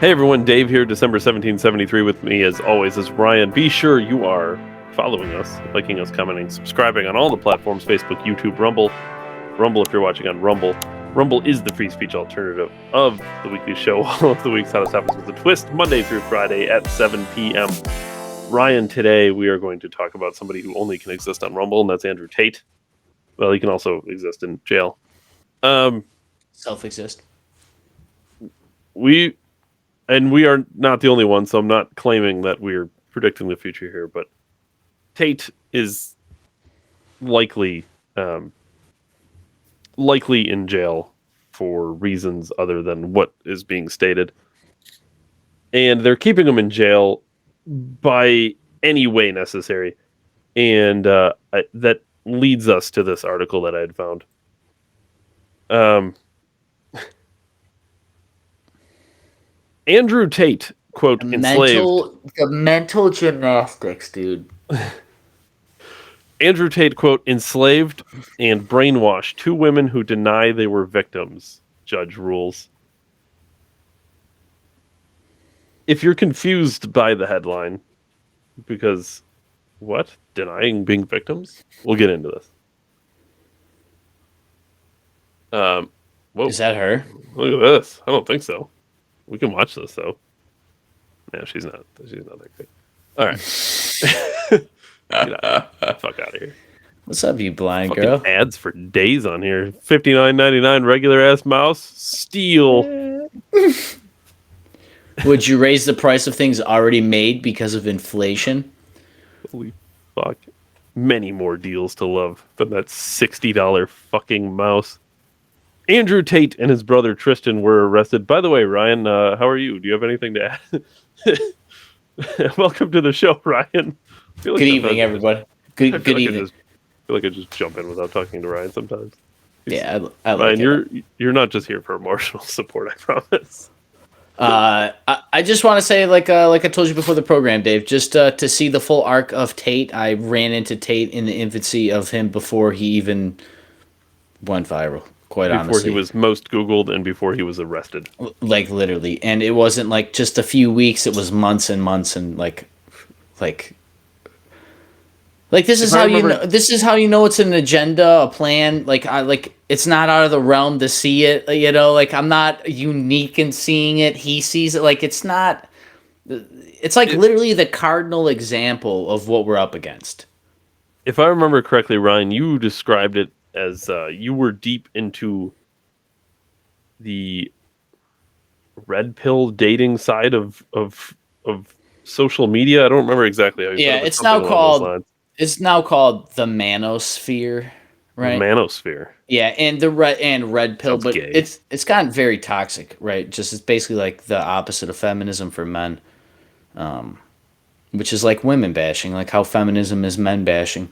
Hey everyone, Dave here, December 1773 with me as always is Ryan. Be sure you are following us, liking us, commenting, subscribing on all the platforms, Facebook, YouTube, Rumble. Rumble if you're watching on Rumble. Rumble is the free speech alternative of the weekly show. All of the week's hottest topics with a twist, Monday through Friday at 7 p.m. Ryan, today we are going to talk about somebody who only can exist on Rumble, and that's Andrew Tate. Well, he can also exist in jail. Self-exist. We are not the only one, so I'm not claiming that we're predicting the future here, but Tate is likely in jail for reasons other than what is being stated. And they're keeping him in jail by any way necessary. And that leads us to this article that I had found. Andrew Tate, quote, enslaved. The mental gymnastics, dude. Andrew Tate, quote, enslaved and brainwashed two women who deny they were victims, judge rules. If you're confused by the headline, because what? Denying being victims? We'll get into this. Whoa. Is that her? Look at this. I don't think so. We can watch this though. No, she's not that great. All right. Get out. Fuck out of here. What's up, you blind Fucking girl? ads for days on here. $59.99 regular ass mouse. Steal. Would you raise the price of things already made because of inflation? Holy fuck. Many more deals to love than that $60 fucking mouse. Andrew Tate and his brother Tristan were arrested. By the way, Ryan, how are you? Do you have anything to add? Welcome to the show, Ryan. Good evening, everybody. Good evening. I feel like I just jump in without talking to Ryan sometimes. Yeah, I like Ryan, it. you're not just here for emotional support, I promise. I just want to say, like I told you before the program, Dave, just to see the full arc of Tate. I ran into Tate in the infancy of him before he even went viral. Quite honestly, before he was most Googled and before he was arrested. Like literally, and it wasn't like just a few weeks; it was months and months, and like this is how you know. This is how you know it's an agenda, a plan. It's not out of the realm to see it. You know, like I'm not unique in seeing it. He sees it. Like it's not. It's like literally the cardinal example of what we're up against. If I remember correctly, Ryan, you described it as you were deep into the red pill dating side of social media. I don't remember exactly how you put it. It's now called the manosphere, right? The manosphere. Yeah, and the red pill, Sounds but gay. it's gotten very toxic, right? Just it's basically like the opposite of feminism for men, which is like women bashing, like how feminism is men bashing.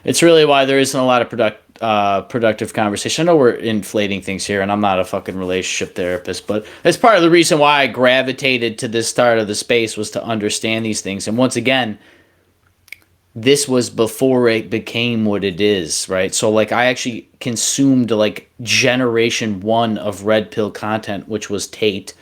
It's really why there isn't a lot of productive conversation. I know we're inflating things here, and I'm not a fucking relationship therapist, but that's part of the reason why I gravitated to this start of the space was to understand these things. And once again, this was before it became what it is, right? So, like, I actually consumed, like, generation one of red pill content, which was Tate,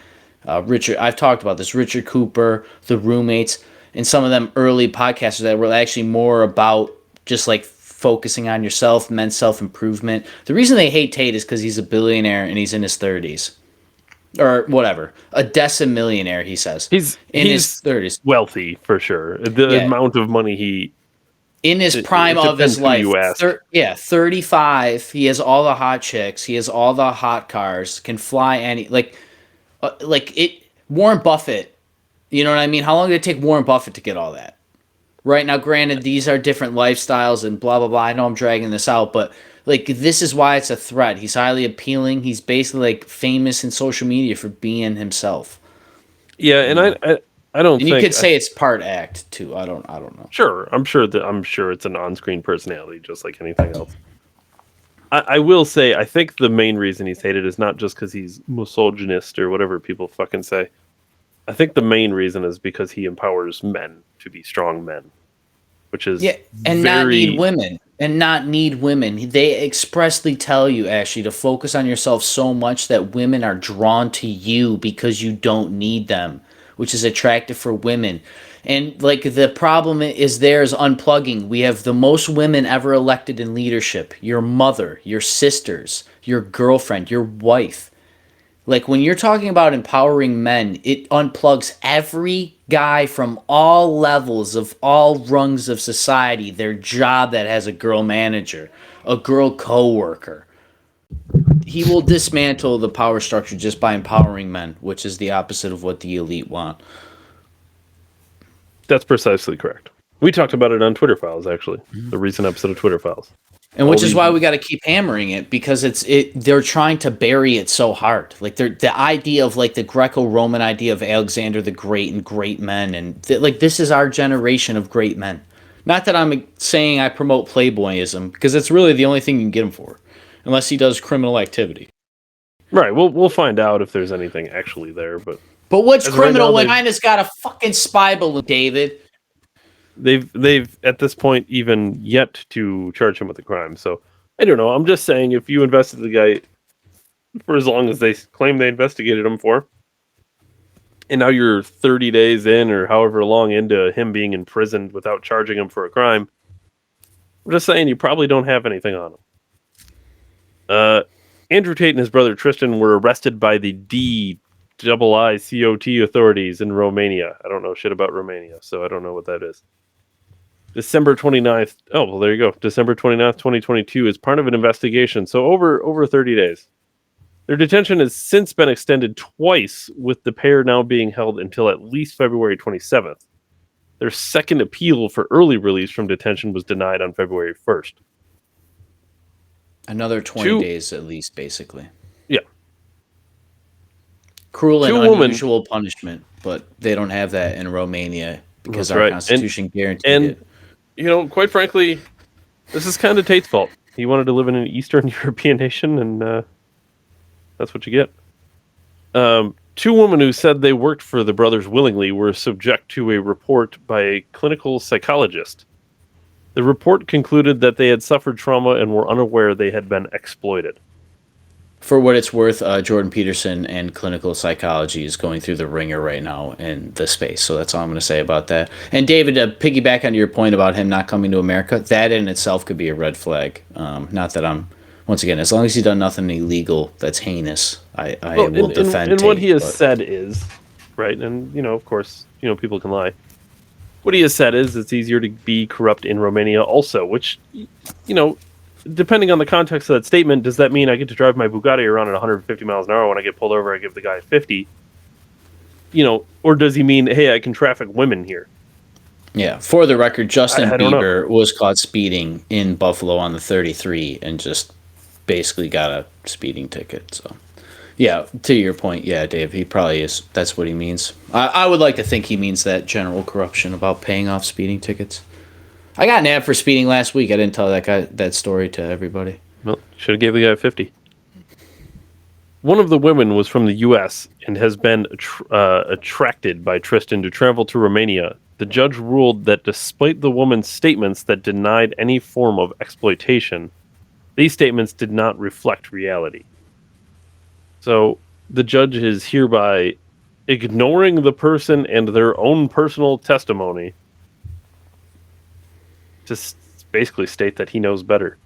Richard. I've talked about this, Richard Cooper, the roommates, and some of them early podcasters that were actually more about just, like, focusing on yourself, men's self-improvement. The reason they hate Tate is because he's a billionaire and he's in his 30s. Or whatever. A decimillionaire, he says. He's his 30s. Wealthy, for sure. The amount of money he... In his prime of his life. 35. He has all the hot chicks. He has all the hot cars. Can fly any... Warren Buffett, you know what I mean? How long did it take Warren Buffett to get all that? Right now, granted, these are different lifestyles and blah, blah, blah. I know I'm dragging this out, but like this is why it's a threat. He's highly appealing. He's basically like famous in social media for being himself. Yeah, and I don't think... And you could say it's part act, too. I don't know. Sure. I'm sure it's an on-screen personality, just like anything else. I will say, I think the main reason he's hated is not just because he's misogynist or whatever people fucking say. I think the main reason is because he empowers men to be strong men, which is not need women. and not need women. They expressly tell you, Ashley, to focus on yourself so much that women are drawn to you because you don't need them, which is attractive for women. And like the problem is there's unplugging. We have the most women ever elected in leadership. Your mother, your sisters, your girlfriend, your wife. Like when you're talking about empowering men, it unplugs every guy from all levels of all rungs of society, their job that has a girl manager, a girl coworker. He will dismantle the power structure just by empowering men, which is the opposite of what the elite want. That's precisely correct. We talked about it on Twitter Files, actually. The recent episode of Twitter Files. And which is why we got to keep hammering it, because they're trying to bury it so hard. Like the idea of like the Greco-Roman idea of Alexander the Great and great men, and like this is our generation of great men. Not that I'm saying I promote playboyism, because it's really the only thing you can get him for, unless he does criminal activity. Right. We'll find out if there's anything actually there, but what's criminal when China's got a fucking spy balloon, David? They've at this point even yet to charge him with a crime. So I don't know. I'm just saying, if you invested the guy for as long as they claim they investigated him for, and now you're 30 days in or however long into him being imprisoned without charging him for a crime, I'm just saying you probably don't have anything on him. Andrew Tate and his brother Tristan were arrested by the DIICOT authorities in Romania. I don't know shit about Romania, so I don't know what that is. December 29th. Oh, well, there you go. December 29th, 2022 is part of an investigation. So over 30 days. Their detention has since been extended twice, with the pair now being held until at least February 27th. Their second appeal for early release from detention was denied on February 1st. Another 20 days at least, basically. Yeah. Cruel and unusual punishment, but they don't have that in Romania because our Constitution guaranteed it. You know, quite frankly, this is kind of Tate's fault. He wanted to live in an Eastern European nation, and that's what you get. Two women who said they worked for the brothers willingly were subject to a report by a clinical psychologist. The report concluded that they had suffered trauma and were unaware they had been exploited. For what it's worth, Jordan Peterson and clinical psychology is going through the ringer right now in the space. So that's all I'm going to say about that. And David, to piggyback on your point about him not coming to America, that in itself could be a red flag. Not that I'm, once again, as long as he's done nothing illegal that's heinous, I will defend And Tate, what he has said is, right, and, of course, people can lie. What he has said is it's easier to be corrupt in Romania also, which, depending on the context of that statement, does that mean I get to drive my Bugatti around at 150 miles an hour? When I get pulled over, I give the guy 50? Or does he mean, hey, I can traffic women here? Yeah, for the record, Justin Bieber was caught speeding in Buffalo on the 33 and just basically got a speeding ticket. So, yeah, to your point, yeah, Dave, he probably is. That's what he means. I would like to think he means that general corruption about paying off speeding tickets. I got nabbed for speeding last week. I didn't tell that guy that story to everybody. Well, should have gave the guy 50. One of the women was from the U.S. and has been attracted by Tristan to travel to Romania. The judge ruled that despite the woman's statements that denied any form of exploitation, these statements did not reflect reality. So the judge is hereby ignoring the person and their own personal testimony to basically state that he knows better.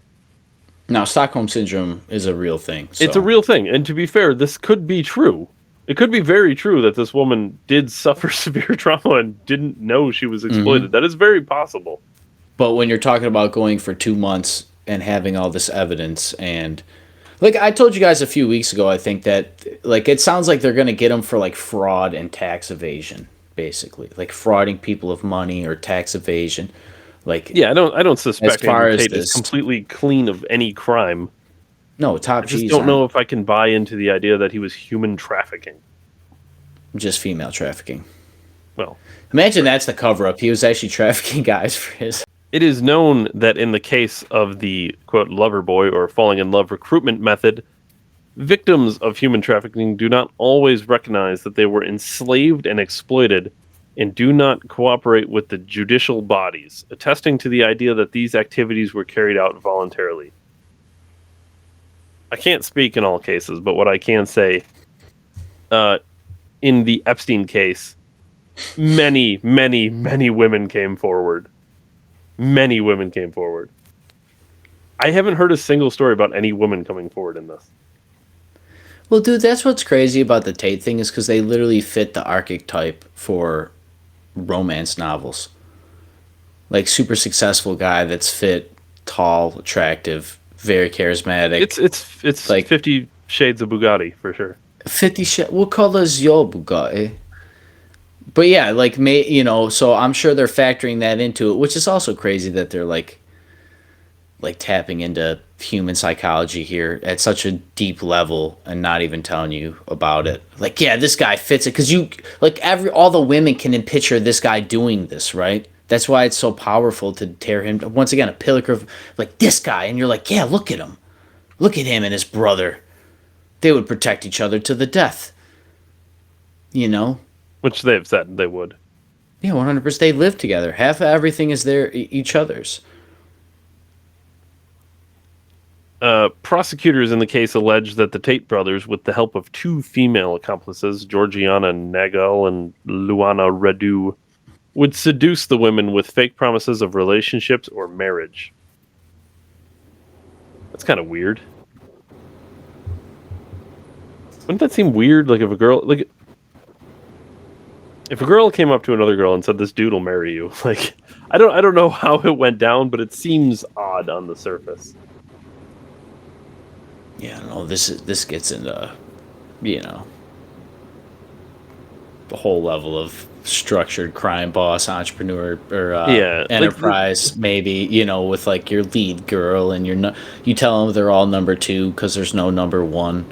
Now, Stockholm Syndrome is a real thing. So. It's a real thing. And to be fair, this could be true. It could be very true that this woman did suffer severe trauma and didn't know she was exploited. Mm-hmm. That is very possible. But when you're talking about going for 2 months and having all this evidence, and like I told you guys a few weeks ago, I think that like it sounds like they're going to get them for like fraud and tax evasion, basically. Like frauding people of money or tax evasion. Like, yeah, I don't suspect Andrew Tate is completely clean of any crime. No, top G's. I just don't know if I can buy into the idea that he was human trafficking. Just female trafficking. Well, imagine that's the cover-up. He was actually trafficking guys for his... It is known that in the case of the, quote, lover boy or falling in love recruitment method, victims of human trafficking do not always recognize that they were enslaved and exploited and do not cooperate with the judicial bodies, attesting to the idea that these activities were carried out voluntarily. I can't speak in all cases, but what I can say, in the Epstein case, many, many, many women came forward. Many women came forward. I haven't heard a single story about any woman coming forward in this. Well, dude, that's what's crazy about the Tate thing is because they literally fit the archetype for romance novels. Like, super successful guy that's fit, tall, attractive, very charismatic. It's like 50 Shades of Bugatti for sure. 50 shit. What color's your Bugatti? But yeah, like, so I'm sure they're factoring that into it, which is also crazy that they're like tapping into human psychology here at such a deep level and not even telling you about it. Like, yeah, this guy fits it because all the women can picture this guy doing this, right? That's why it's so powerful to tear him. Once again, a pillar of like this guy, and you're like, yeah, look at him and his brother. They would protect each other to the death. Which they have said they would. Yeah, 100%. They live together. Half of everything is each other's. Prosecutors in the case alleged that the Tate brothers, with the help of two female accomplices, Georgiana Nagel and Luana Radu, would seduce the women with fake promises of relationships or marriage. That's kind of weird. Wouldn't that seem weird? Like if a girl came up to another girl and said, "This dude will marry you," like I don't know how it went down, but it seems odd on the surface. Yeah, no, this gets into, the whole level of structured crime boss, entrepreneur, or enterprise, maybe, with like your lead girl and you tell them they're all number two because there's no number one,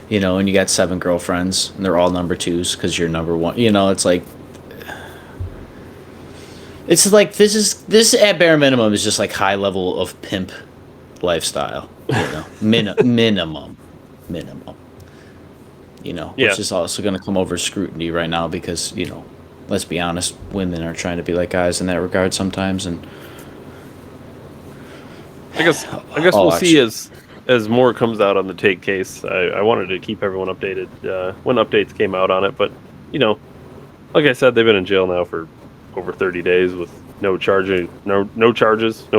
and you got 7 girlfriends and they're all number twos because you're number one. It's like this at bare minimum is just like high level of pimp lifestyle, minimum, which is also going to come over scrutiny right now because, let's be honest, women are trying to be like guys in that regard sometimes. And I guess we'll see as more comes out on the Tate case. I wanted to keep everyone updated when updates came out on it, but like I said, they've been in jail now for over 30 days with no charges, no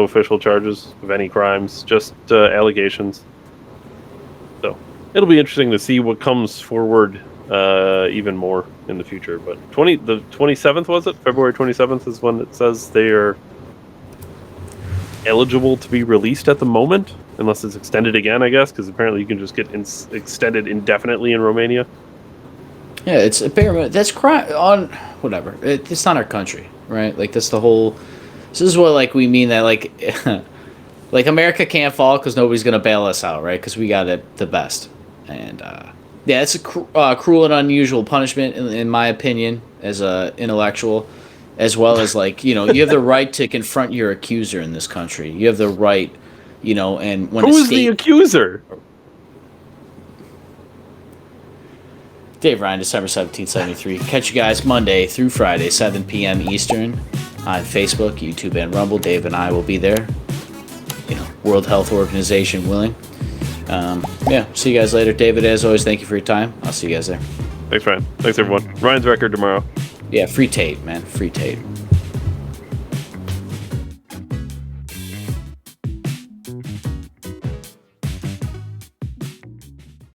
official charges of any crimes, just allegations. So it'll be interesting to see what comes forward even more in the future. But the 27th, was it? February 27th is when it says they are eligible to be released at the moment, unless it's extended again, I guess, because apparently you can just get extended indefinitely in Romania. Yeah, it's a bare. That's crime on whatever. It's not our country, right? Like that's the whole. This is what like we mean that like, like America can't fall because nobody's gonna bail us out, right? Because we got it the best, and yeah, it's a cruel and unusual punishment in my opinion as a intellectual, as well as like you have the right to confront your accuser in this country. You have the right, and when who is the accuser? Dave Ryan, December 1773. Catch you guys Monday through Friday, 7 p.m. Eastern on Facebook, YouTube, and Rumble. Dave and I will be there. World Health Organization willing. Yeah, see you guys later. David, as always, thank you for your time. I'll see you guys there. Thanks, Ryan. Thanks, everyone. Ryan's record tomorrow. Yeah, free Tate, man. Free Tate.